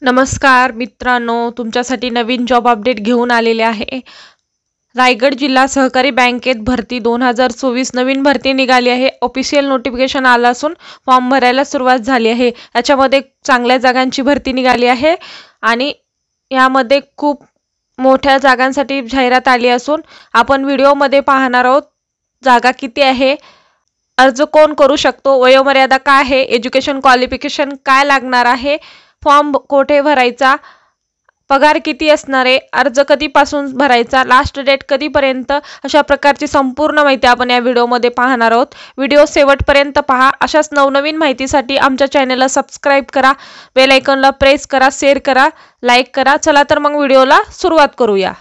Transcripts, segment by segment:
नमस्कार मित्रांनो, तुमच्यासाठी नवीन जॉब अपडेट घेऊन आलेले आहे। रायगड जिल्हा सहकारी बँकेत भरती 2024 नवीन भरती निघाली आहे। ऑफिशियल नोटिफिकेशन आला असून फॉर्म भरायला सुरुवात झाली आहे। याच्यामध्ये चांगल्या जागांची भरती निघाली आहे आणि यामध्ये खूप मोठ्या जागांसाठी जाहिरात आली असून आपण व्हिडिओमध्ये पाहणार आहोत जागा किती आहे, अर्ज कोण करू शकतो, वयोमर्यादा काय आहे, एज्युकेशन क्वालिफिकेशन काय लागणार आहे, फॉर्म कोठे भरायचा, पगार किती असणार आहे, अर्ज कधीपासून भरायचा, लास्ट डेट कधीपर्यंत, अशा प्रकारची संपूर्ण माहिती आपण या व्हिडिओमध्ये पाहणार आहोत। व्हिडिओ शेवटपर्यंत पहा। अशाच नवनवीन माहितीसाठी आमच्या चॅनलला सबस्क्राइब करा, बेल आयकॉनला प्रेस करा, शेअर करा, लाईक करा। चला तर मग व्हिडिओला सुरुवात करूया।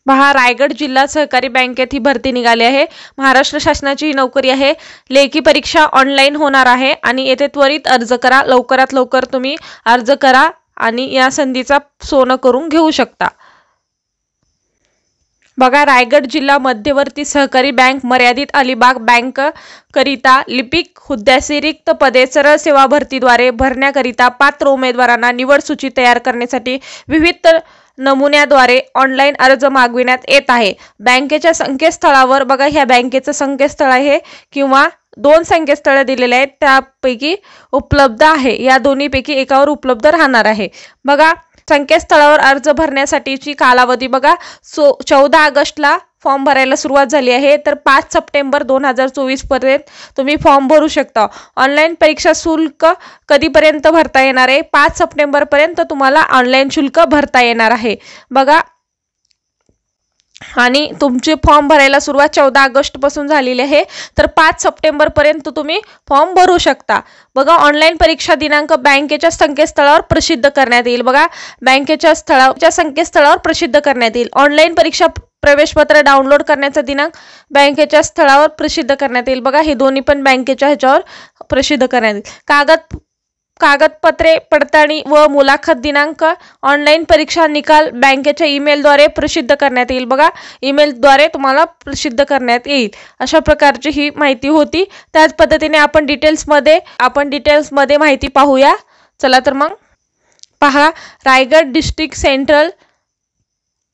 पहा, रायगड जिल्हा सहकारी बँकेत ही भरती निघाली आहे। महाराष्ट्र शासनाची ही नोकरी आहे। लेखी परीक्षा ऑनलाईन होणार आहे आणि येथे त्वरित अर्ज करा। लवकरात लवकर तुम्ही अर्ज करा आणि या संधीचा सोनं करून घेऊ शकता। बघा, रायगड जिल्हा मध्यवर्ती सहकारी बँक मर्यादित अलिबाग बँक करिता लिपिक हुद्द्याची रिक्त पदे सरळ सेवा भरतीद्वारे भरण्याकरिता पात्र उमेदवारांना निवड सूची तयार करण्यासाठी विविध नमुन्याद्वारे ऑनलाईन अर्ज मागविण्यात येत आहे। बँकेच्या संकेतस्थळावर बघा, ह्या बँकेचं संकेतस्थळ आहे किंवा दोन संकेतस्थळ दिलेले आहेत, त्यापैकी उपलब्ध आहे, या दोन्हीपैकी एकावर उपलब्ध राहणार आहे। बघा, संकेतस्थळावर अर्ज भरण्यासाठीची कालावधी बघा, 14 ऑगस्टला फॉर्म भरायला सुरुवात झाली आहे, तर 5 सप्टेंबर 2024 पर्यंत तुम्ही फॉर्म भरू शकता। ऑनलाईन परीक्षा शुल्क कधीपर्यंत भरता येणार आहे? 5 सप्टेंबर पर्यंत तुम्हाला ऑनलाईन शुल्क भरता येणार आहे। बघा, आणि तुमचे फॉर्म भरायला सुरुवात 14 ऑगस्ट पासून झालेली आहे, तर 5 सप्टेंबर पर्यंत तुम्ही फॉर्म भरू शकता। बघा, ऑनलाईन परीक्षा दिनांक बँकेच्या संकेतस्थळावर प्रसिद्ध करण्यात येईल। बघा, बँकेच्या संकेतस्थळावर प्रसिद्ध करण्यात येईल। ऑनलाईन परीक्षा प्रवेशपत्र डाउनलोड करण्याचा दिनांक बँकेच्या स्थळावर प्रसिद्ध करण्यात येईल। बघा, हे दोन्ही पण बँकेच्या ह्याच्यावर प्रसिद्ध करण्यात येईल। कागदपत्रे पडताळणी व मुलाखत दिनांक ऑनलाईन परीक्षा निकाल बँकेच्या ईमेलद्वारे प्रसिद्ध करण्यात येईल। बघा, ईमेलद्वारे तुम्हाला प्रसिद्ध करण्यात येईल। अशा प्रकारची ही माहिती होती। त्याच पद्धतीने आपण डिटेल्समध्ये माहिती पाहूया। चला तर मग पहा, Raigad district central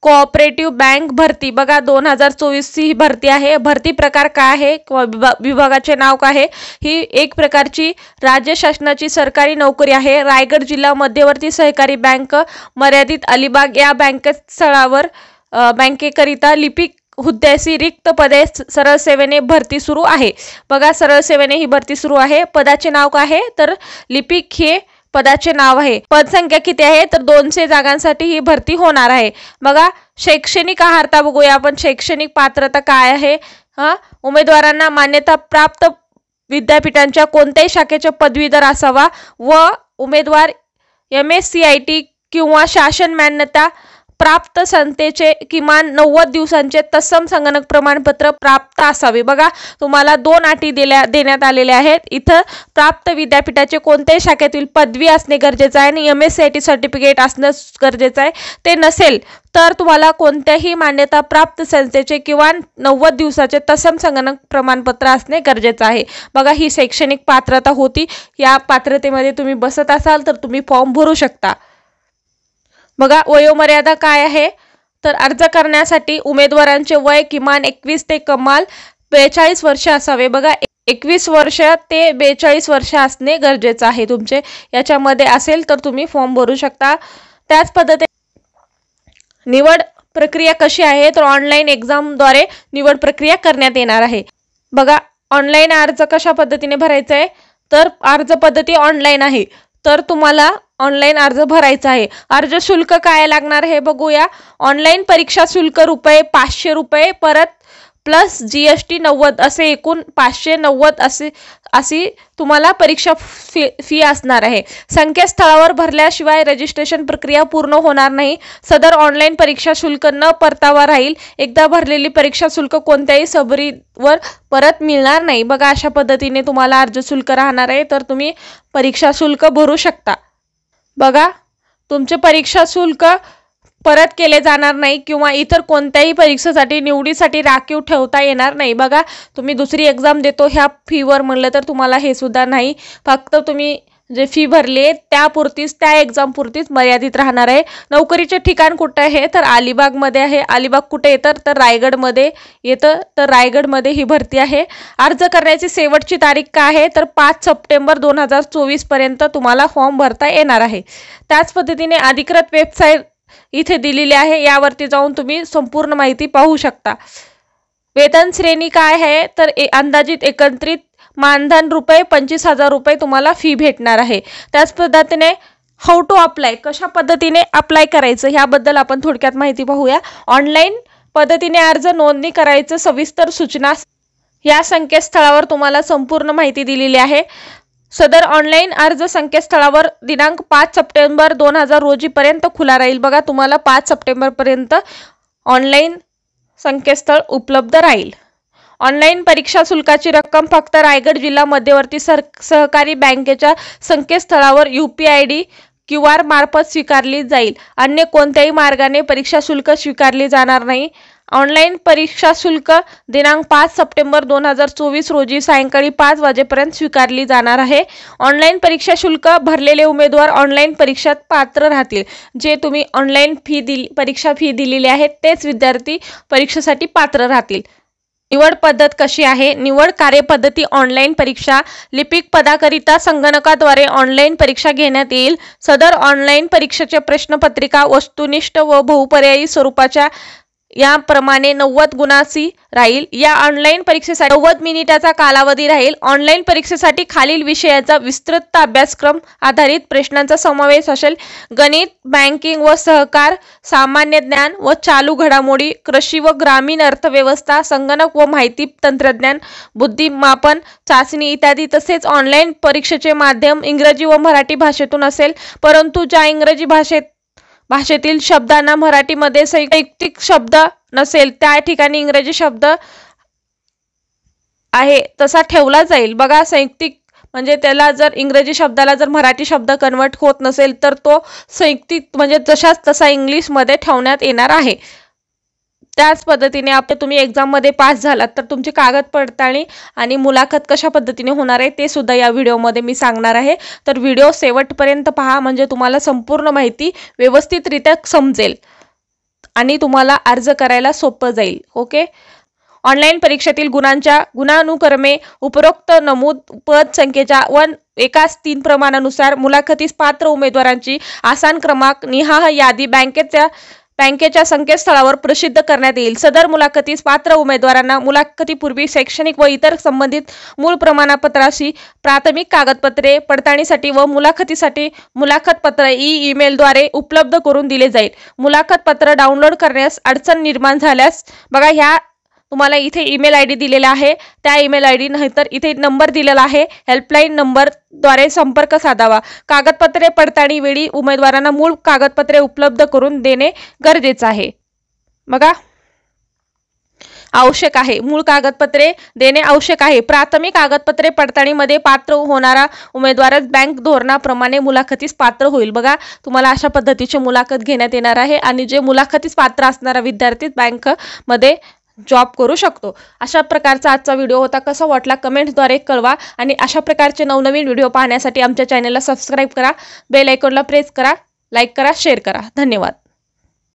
cooperative bank भरती बघा 2024 ही भरती आहे। भरती प्रकार काय आहे किंवा विभागाचे नाव काय आहे? ही एक प्रकारची राज्य शासनाची सरकारी नोकरी आहे। रायगड जिल्हा मध्यवर्ती सहकारी बँक मर्यादित अलिबाग या बँकेस्थळावर बँकेकरिता लिपिक हुद्द्याची रिक्त पदे सरळ सेवेने भरती सुरू आहे। बघा, सरळ सेवेने ही भरती सुरू आहे। पदाचे नाव काय आहे? तर लिपिक हे पदाचे नाव आहे। पदसंख्या किती आहे? तर 200 जागांसाठी ही भरती होणार आहे। बघा, शैक्षणिक अर्हता बघूया आपण। शैक्षणिक पात्रता काय आहे? उमेदवारांना मान्यता प्राप्त विद्यापीठांच्या कोणत्याही शाखेचे पदवीधर असावा व उमेदवार MSCIT किंवा शासन मान्यता प्राप्त संस्थेचे किमान 90 दिवसांचे तत्सम संगणक प्रमाणपत्र प्राप्त असावे। बघा, तुम्हाला 2 अटी देण्यात आलेल्या आहेत। इथं प्राप्त विद्यापीठाचे कोणत्याही शाखेतील पदवी असणे गरजेचं आहे आणि MSCIT सर्टिफिकेट असणं गरजेचं आहे। ते नसेल तर तुम्हाला कोणत्याही मान्यता प्राप्त संस्थेचे किंवा 90 दिवसाचे तत्सम संगणक प्रमाणपत्र असणे गरजेचं आहे। बघा, ही शैक्षणिक पात्रता होती। या पात्रतेमध्ये तुम्ही बसत असाल तर तुम्ही फॉर्म भरू शकता। बघा, वयोमर्यादा काय आहे? तर अर्ज करण्यासाठी उमेदवारांचे वय किमान 21 ते कमाल 42 वर्ष असावे। बघा, 21 वर्ष ते 42 वर्ष असणे गरजेचं आहे तुमचे। याच्यामध्ये असेल तर तुम्ही फॉर्म भरू शकता। त्याच पद्धतीने निवड प्रक्रिया कशी आहे? तर ऑनलाईन एक्झामद्वारे निवड प्रक्रिया करण्यात येणार आहे। बघा, ऑनलाईन अर्ज कशा पद्धतीने भरायचा आहे? तर अर्ज पद्धती ऑनलाईन आहे, तर तुम्हाला ऑनलाईन अर्ज भरायचा आहे। अर्ज शुल्क काय लागणार हे बघूया। ऑनलाईन परीक्षा शुल्क ₹500 परत प्लस GST 90 असे एकूण 590 अशी तुम्हाला परीक्षा फी असणार आहे। संकेतस्थळावर भरल्याशिवाय रजिस्ट्रेशन प्रक्रिया पूर्ण होणार नाही। सदर ऑनलाईन परीक्षा शुल्क न परतावा राहील। एकदा भरलेली परीक्षा शुल्क कोणत्याही सबरीवर परत मिळणार नाही। बघा, अशा पद्धतीने तुम्हाला अर्ज शुल्क राहणार आहे, तर तुम्ही परीक्षा शुल्क भरू शकता। बघा, तुमचे परीक्षा शुल्क परत केले जाणार नाही किंवा इतर कोणत्याही परीक्षेसाठी निवडीसाठी राखीव ठेवता येणार नाही। बघा, तुम्ही दुसरी एक्झाम देतो ह्या फीवर म्हणलं तर तुम्हाला हे सुद्धा नाही, फक्त तुम्ही जे फी भरली आहे त्यापुरतीच, त्या एक्झाम पुरतीच मर्यादित राहणार आहे. नोकरीचे ठिकाण कुठे आहे तर अलिबागमध्ये आहे. अलिबाग कुठे येतं तर रायगडमध्ये येतं, तर रायगडमध्ये ही भरती आहे. अर्ज करण्याची शेवटची तारीख काय आहे तर 5 सप्टेंबर 2024 पर्यंत तुम्हाला फॉर्म भरता येणार आहे. त्याच पद्धतीने अधिकृत वेबसाईट इथे दिलेली आहे, यावरती जाऊन तुम्ही संपूर्ण माहिती पाहू शकता. वेतन श्रेणी काय आहे तर अंदाजित एकत्रित मानधन रुपये 25,000 रुपये तुम्हाला फी भेटणार आहे. त्याच पद्धतीने हाऊ टू अप्लाय, कशा पद्धतीने अप्लाय करायचं ह्याबद्दल आपण थोडक्यात माहिती पाहूया. ऑनलाईन पद्धतीने अर्ज नोंदणी करायचं सविस्तर सूचना या संकेतस्थळावर तुम्हाला संपूर्ण माहिती दिलेली आहे. सदर ऑनलाईन अर्ज संकेतस्थळावर दिनांक 5 सप्टेंबर 2000 रोजीपर्यंत खुला राहील. बघा, तुम्हाला 5 सप्टेंबरपर्यंत ऑनलाईन संकेतस्थळ उपलब्ध राहील. ऑनलाईन परीक्षा शुल्काची रक्कम फक्त रायगड जिल्हा मध्यवर्ती सहकारी बँकेच्या संकेतस्थळावर UPI QR मार्फत स्वीकारली जाईल. अन्य कोणत्याही मार्गाने परीक्षा शुल्क स्वीकारले जाणार नाही. ऑनलाईन परीक्षा शुल्क दिनांक 5 सप्टेंबर 2024 रोजी सायंकाळी 5 वाजेपर्यंत स्वीकारली जाणार आहे. ऑनलाईन परीक्षा शुल्क भरलेले उमेदवार ऑनलाईन परीक्षेत पात्र राहतील. जे तुम्ही ऑनलाईन परीक्षा फी दिलेली आहे तेच विद्यार्थी परीक्षेसाठी पात्र राहतील. निवड पद्धत कशी आहे? निवड कार्यपद्धती ऑनलाईन परीक्षा, लिपिक पदाकरिता संगणकाद्वारे ऑनलाईन परीक्षा घेण्यात येईल. सदर ऑनलाईन परीक्षेच्या प्रश्नपत्रिका वस्तुनिष्ठ व बहुपर्यायी स्वरूपाच्या याप्रमाणे 90 गुणांची राहील. या ऑनलाईन परीक्षेसाठी 90 मिनिटाचा कालावधी राहील. ऑनलाईन परीक्षेसाठी खालील विषयाचा विस्तृत अभ्यासक्रम आधारित प्रश्नांचा समावेश असेल. गणित, बँकिंग व सहकार, सामान्य ज्ञान व चालू घडामोडी, कृषी व ग्रामीण अर्थव्यवस्था, संगणक व माहिती तंत्रज्ञान, बुद्धिमापन चाचणी इत्यादी. तसेच ऑनलाईन परीक्षेचे माध्यम इंग्रजी व मराठी भाषेतून असेल, परंतु ज्या इंग्रजी भाषेतील शब्दांना मराठीमध्ये साहित्यिक शब्द नसेल त्या ठिकाणी इंग्रजी शब्द आहे तसा ठेवला जाईल. बघा, साहित्यिक म्हणजे त्याला जर इंग्रजी शब्दाला जर मराठी शब्द कन्वर्ट होत नसेल तर तो साहित्यिक म्हणजे जशाच तसा इंग्लिशमध्ये ठेवण्यात येणार आहे. त्याच पद्धतीने तुम्ही एक्झाममध्ये पास झालात तर तुमची कागद पडताळणी आणि मुलाखत कशा पद्धतीने होणार आहे ते सुद्धा या व्हिडिओमध्ये मी सांगणार आहे. तर व्हिडिओ शेवटपर्यंत पहा, म्हणजे तुम्हाला संपूर्ण माहिती व्यवस्थितरित्या समजेल आणि तुम्हाला अर्ज करायला सोपं जाईल. ओके. ऑनलाईन परीक्षेतील गुणानुक्रमे उपरोक्त नमूद पद संख्येच्या एकाच 3 प्रमाणानुसार मुलाखतीस पात्र उमेदवारांची आसन क्रमांक निहाय यादी बँकेच्या संकेतस्थळावर प्रसिद्ध करण्यात येईल. सदर मुलाखतीस पात्र उमेदवारांना मुलाखतीपूर्वी शैक्षणिक व इतर संबंधित मूळ प्रमाणपत्राशी प्राथमिक कागदपत्रे पडताळणीसाठी व मुलाखतीसाठी मुलाखत पत्र ईमेलद्वारे उपलब्ध करून दिले जाईल. मुलाखत पत्र डाउनलोड करण्यास अडचण निर्माण झाल्यास बघा, ह्या तुम्हाला इथे ईमेल ID दिलेला आहे, त्या ईमेल ID नाहीतर इथे नंबर दिलेला आहे, हेल्पलाईन नंबरद्वारे संपर्क साधावा. कागदपत्रे पडताळणी वेळी उमेदवारांना मूळ कागदपत्रे उपलब्ध करून देणे गरजेचे आहे. बघा, आवश्यक आहे, मूळ कागदपत्रे देणे आवश्यक आहे. प्राथमिक कागदपत्रे पडताळणीमध्ये पात्र होणारा उमेदवारच बँक धोरणाप्रमाणे मुलाखतीस पात्र होईल. बघा, तुम्हाला अशा पद्धतीची मुलाखत घेण्यात येणार आहे आणि जे मुलाखतीस पात्र असणारा विद्यार्थी बँकमध्ये जॉब करू शकतो. अशा प्रकारचा आजचा व्हिडिओ होता. कसा वाटला कमेंट्सद्वारे कळवा आणि अशा प्रकारचे नवनवीन व्हिडिओ पाहण्यासाठी आमच्या चॅनलला सबस्क्राईब करा, बेल आयकॉनला प्रेस करा, लाईक करा, शेअर करा. धन्यवाद.